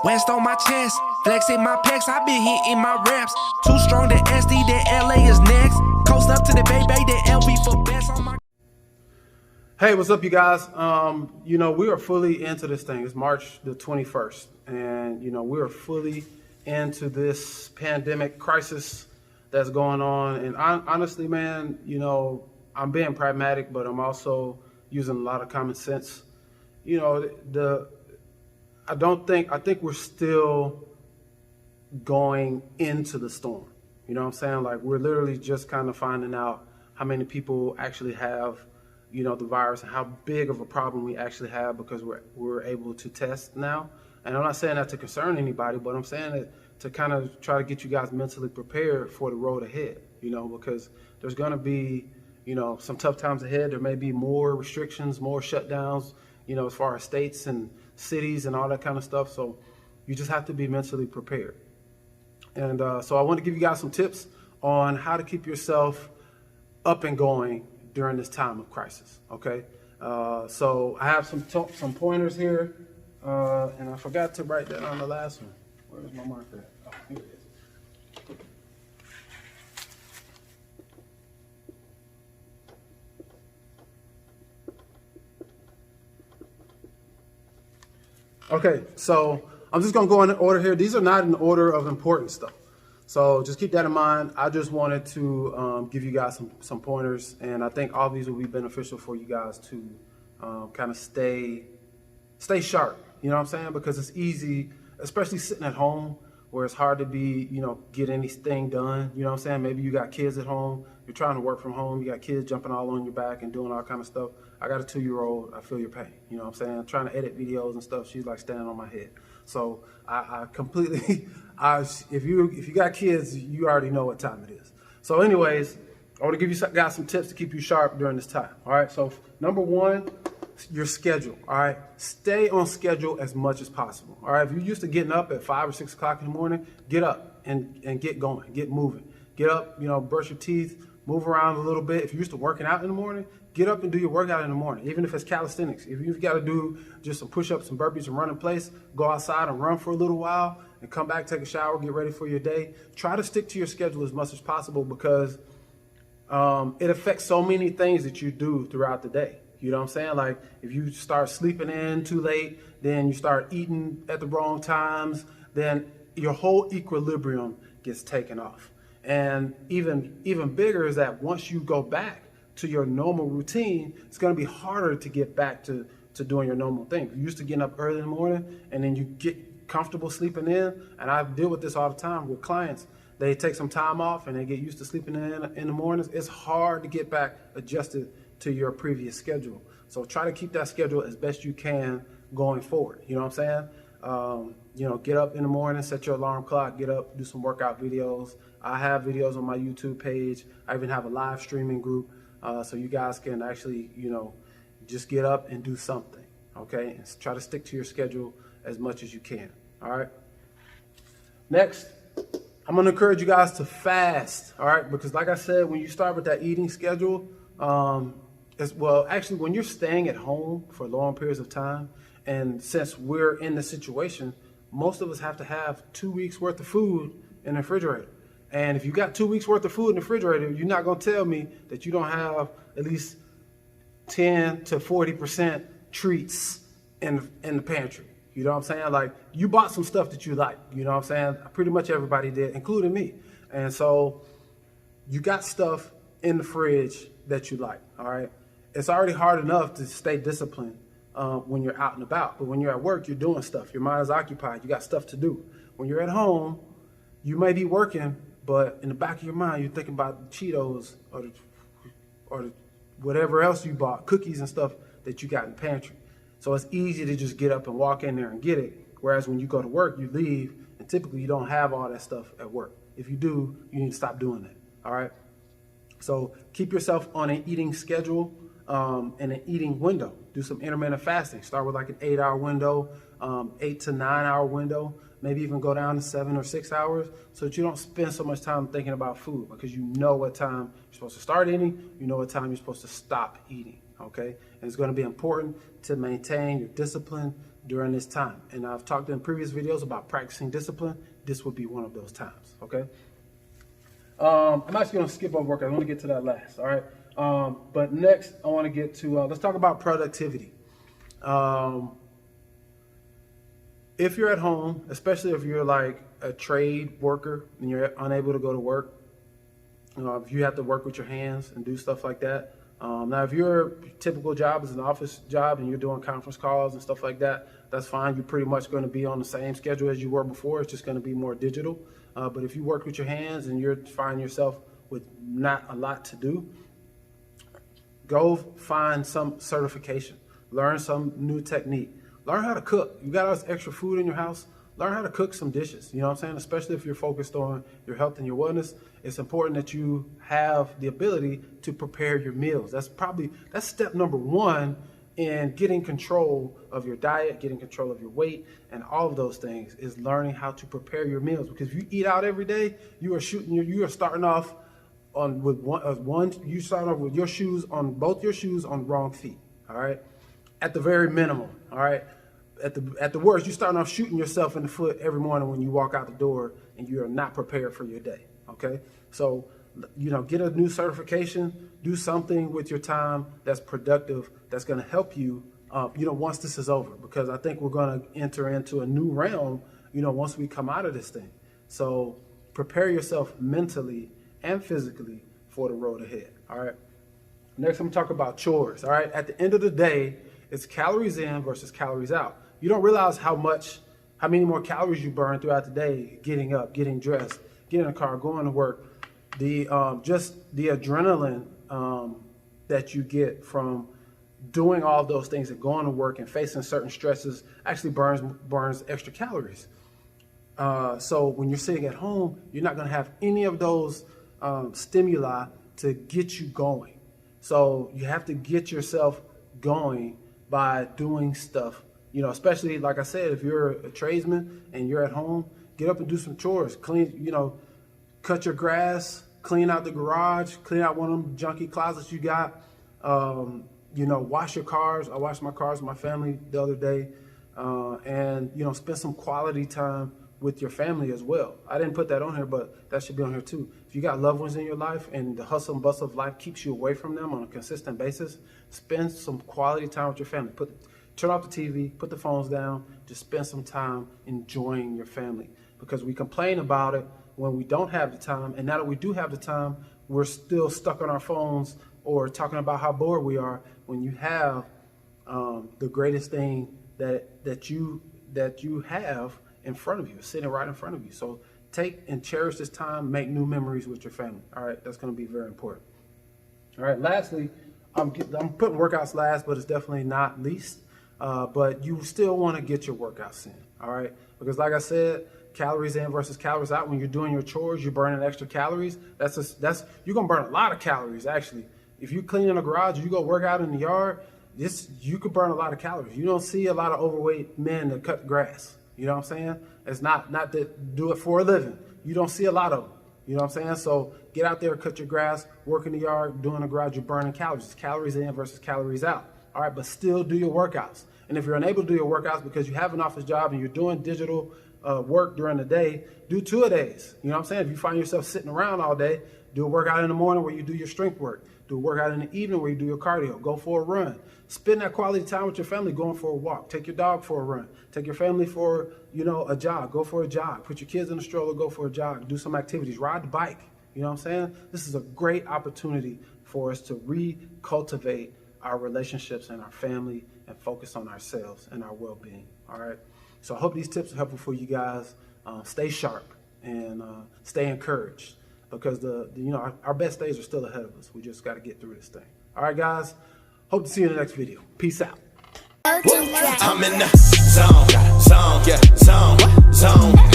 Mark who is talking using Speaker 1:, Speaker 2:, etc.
Speaker 1: West on my chest, flexing my pecs, I been hitting my reps. Too strong to SD, then LA is next. Coast up to the Bay, then LV for best on my.
Speaker 2: Hey, what's up, you guys? We are fully into this thing. It's March the 21st, and we are fully into this pandemic crisis that's going on. And honestly, man, I'm being pragmatic, but I'm also using a lot of common sense. I think we're still going into the storm. You know what I'm saying? Like, we're literally just kind of finding out how many people actually have, the virus, and how big of a problem we actually have because we're able to test now. And I'm not saying that to concern anybody, but I'm saying it to kind of try to get you guys mentally prepared for the road ahead, because there's going to be, some tough times ahead. There may be more restrictions, more shutdowns, as far as states and cities and all that kind of stuff. So you just have to be mentally prepared. And so I want to give you guys some tips on how to keep yourself up and going during this time of crisis. Okay. So I have some pointers here, and I forgot to write that on the last one. Where's my marker at? Oh, here it is. Okay, so I'm just going to go in order here. These are not in order of importance, though. So just keep that in mind. I just wanted to give you guys some pointers, and I think all these will be beneficial for you guys to kind of stay sharp. You know what I'm saying? Because it's easy, especially sitting at home, where it's hard to be, get anything done. You know what I'm saying? Maybe you got kids at home. You're trying to work from home. You got kids jumping all on your back and doing all kind of stuff. I got a 2-year-old. I feel your pain. You know what I'm saying? I'm trying to edit videos and stuff. She's like standing on my head. So I completely, if you got kids, you already know what time it is. So anyways, I want to give you guys some tips to keep you sharp during this time. All right. So number one, your schedule. All right. Stay on schedule as much as possible. All right. If you're used to getting up at 5 or 6 o'clock in the morning, get up and get going, get moving. Get up, brush your teeth, move around a little bit. If you're used to working out in the morning, get up and do your workout in the morning, even if it's calisthenics. If you've got to do just some push-ups, some burpees, and run in place, go outside and run for a little while and come back, take a shower, get ready for your day. Try to stick to your schedule as much as possible because it affects so many things that you do throughout the day. You know what I'm saying? Like, if you start sleeping in too late, then you start eating at the wrong times, then your whole equilibrium gets taken off. And even bigger is that once you go back to your normal routine, it's going to be harder to get back to doing your normal thing. You're used to getting up early in the morning, and then you get comfortable sleeping in. And I deal with this all the time with clients. They take some time off and they get used to sleeping in the mornings. It's hard to get back adjusted to your previous schedule. So try to keep that schedule as best you can going forward. You know what I'm saying? Get up in the morning, set your alarm clock, get up, do some workout videos. I have videos on my YouTube page. I even have a live streaming group. So you guys can actually, just get up and do something, okay? And try to stick to your schedule as much as you can, all right? Next, I'm gonna encourage you guys to fast, all right? Because like I said, when you start with that eating schedule, actually when you're staying at home for long periods of time, and since we're in the situation, most of us have to have 2 weeks worth of food in the refrigerator. And if you got 2 weeks worth of food in the refrigerator, you're not going to tell me that you don't have at least 10 to 40% treats in the pantry. You know what I'm saying? Like, you bought some stuff that you like. You know what I'm saying? Pretty much everybody did, including me. And so you got stuff in the fridge that you like. All right. It's already hard enough to stay disciplined when you're out and about. But when you're at work, you're doing stuff. Your mind is occupied. You got stuff to do. When you're at home, you may be working, but in the back of your mind, you're thinking about the Cheetos or whatever else you bought, cookies and stuff that you got in the pantry. So it's easy to just get up and walk in there and get it. Whereas when you go to work, you leave, and typically you don't have all that stuff at work. If you do, you need to stop doing that. All right. So keep yourself on an eating schedule and an eating window. Do some intermittent fasting. Start with like an 8-hour window, 8 to 9 hour window. Maybe even go down to 7 or 6 hours so that you don't spend so much time thinking about food, because you know what time you're supposed to start eating, you know what time you're supposed to stop eating, okay? And it's going to be important to maintain your discipline during this time. And I've talked in previous videos about practicing discipline. This would be one of those times, okay? I'm actually gonna skip over work. I want to get to that last, all right? But next, I want to get to, let's talk about productivity. If you're at home, especially if you're like a trade worker and you're unable to go to work, if you have to work with your hands and do stuff like that. Now, if your typical job is an office job and you're doing conference calls and stuff like that, that's fine. You're pretty much going to be on the same schedule as you were before. It's just going to be more digital. But if you work with your hands and you're finding yourself with not a lot to do, go find some certification. Learn some new technique. Learn how to cook. You got all this extra food in your house. Learn how to cook some dishes. You know what I'm saying? Especially if you're focused on your health and your wellness, it's important that you have the ability to prepare your meals. That's step number one in getting control of your diet, getting control of your weight, and all of those things is learning how to prepare your meals. Because if you eat out every day, you are starting off with you start off with your shoes on both your shoes on wrong feet. All right, at the very minimum. All right. At the worst, you're starting off shooting yourself in the foot every morning when you walk out the door and you are not prepared for your day, okay? So, get a new certification, do something with your time that's productive, that's gonna help you, once this is over, because I think we're gonna enter into a new realm, once we come out of this thing. So, prepare yourself mentally and physically for the road ahead, all right? Next, I'm gonna talk about chores, all right? At the end of the day, it's calories in versus calories out. You don't realize how many more calories you burn throughout the day, getting up, getting dressed, getting in a car, going to work. Just the adrenaline that you get from doing all of those things and going to work and facing certain stresses actually burns extra calories. So when you're sitting at home, you're not going to have any of those stimuli to get you going. So you have to get yourself going by doing stuff. Especially like I said, if you're a tradesman and you're at home, get up and do some chores. Clean, cut your grass, clean out the garage, clean out one of them junky closets you got. Wash your cars. I washed my cars with my family the other day, and spend some quality time with your family as well. I didn't put that on here, but that should be on here too. If you got loved ones in your life and the hustle and bustle of life keeps you away from them on a consistent basis, spend some quality time with your family. Turn off the TV, put the phones down, just spend some time enjoying your family. Because we complain about it when we don't have the time, and now that we do have the time, we're still stuck on our phones or talking about how bored we are when you have the greatest thing that you have in front of you, sitting right in front of you. So take and cherish this time, make new memories with your family. All right, that's going to be very important. All right, lastly, I'm putting workouts last, but it's definitely not least. But you still want to get your workouts in, all right? Because like I said, calories in versus calories out. When you're doing your chores, you're burning extra calories. You're gonna burn a lot of calories actually. If you clean in a garage, or you go work out in the yard, you could burn a lot of calories. You don't see a lot of overweight men that cut grass. You know what I'm saying? It's not that do it for a living. You don't see a lot of them. You know what I'm saying? So get out there, cut your grass, work in the yard, doing the garage, you're burning calories. It's calories in versus calories out. All right, but still do your workouts. And if you're unable to do your workouts because you have an office job and you're doing digital work during the day, do 2-a-days. You know what I'm saying? If you find yourself sitting around all day, do a workout in the morning where you do your strength work. Do a workout in the evening where you do your cardio. Go for a run. Spend that quality time with your family going for a walk. Take your dog for a run. Take your family for, a jog. Go for a jog. Put your kids in the stroller, go for a jog. Do some activities. Ride the bike. You know what I'm saying? This is a great opportunity for us to recultivate our relationships and our family and focus on ourselves and our well-being. All right. So I hope these tips are helpful for you guys. Stay sharp and stay encouraged because our best days are still ahead of us. We just got to get through this thing. All right, guys. Hope to see you in the next video. Peace out.
Speaker 3: I'm in the zone, yeah, zone.